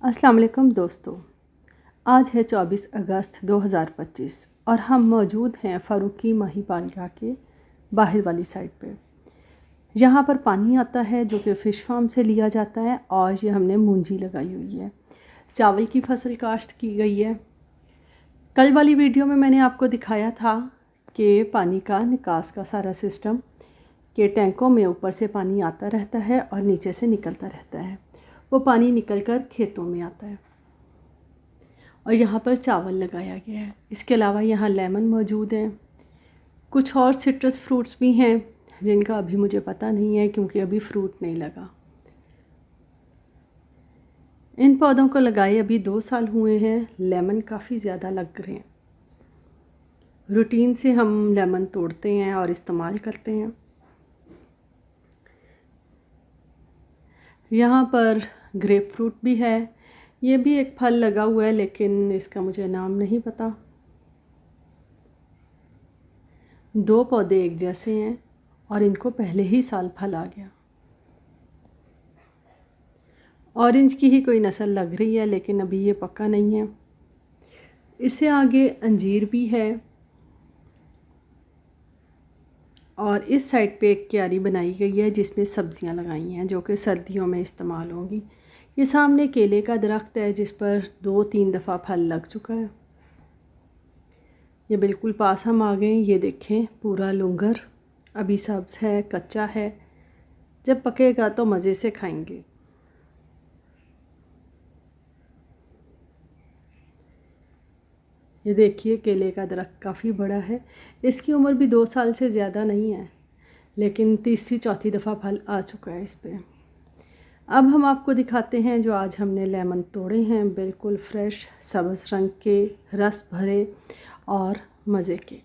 अस्सलाम वालेकुम दोस्तों। आज है 24 अगस्त 2025 और हम मौजूद हैं फ़ारूकी माही पालगा के बाहर वाली साइड पे। यहाँ पर पानी आता है जो कि फ़िश फार्म से लिया जाता है और ये हमने मूंजी लगाई हुई है। चावल की फसल काश्त की गई है। कल वाली वीडियो में मैंने आपको दिखाया था कि पानी का निकास का सारा सिस्टम, के टैंकों में ऊपर से पानी आता रहता है और नीचे से निकलता रहता है। वो पानी निकलकर खेतों में आता है और यहाँ पर चावल लगाया गया है। इसके अलावा यहाँ लेमन मौजूद हैं। कुछ और सिट्रस फ्रूट्स भी हैं जिनका अभी मुझे पता नहीं है क्योंकि अभी फ्रूट नहीं लगा। इन पौधों को लगाए अभी 2 साल हुए हैं। लेमन काफ़ी ज़्यादा लग रहे हैं। रूटीन से हम लेमन तोड़ते हैं और इस्तेमाल करते हैं। यहाँ पर ग्रेप फ्रूट भी है। ये भी एक फल लगा हुआ है लेकिन इसका मुझे नाम नहीं पता। 2 पौधे एक जैसे हैं और इनको पहले ही साल फल आ गया। ऑरेंज की ही कोई नस्ल लग रही है लेकिन अभी ये पक्का नहीं है। इससे आगे अंजीर भी है और इस साइड पे एक क्यारी बनाई गई है जिसमें सब्जियां लगाई हैं जो कि सर्दियों में इस्तेमाल होंगी। ये सामने केले का दरख्त है जिस पर 2-3 दफ़ा फल लग चुका है। ये बिल्कुल पास हम आ गए। ये देखें, पूरा लुंगर अभी सब्ज़ है, कच्चा है। जब पकेगा तो मज़े से खाएंगे। ये देखिए, केले का दरख्त काफ़ी बड़ा है। इसकी उम्र भी 2 साल से ज़्यादा नहीं है लेकिन तीसरी चौथी दफ़ा फल आ चुका है इस पे। अब हम आपको दिखाते हैं जो आज हमने लेमन तोड़े हैं, बिल्कुल फ्रेश, सब्ज़ रंग के, रस भरे और मज़े के।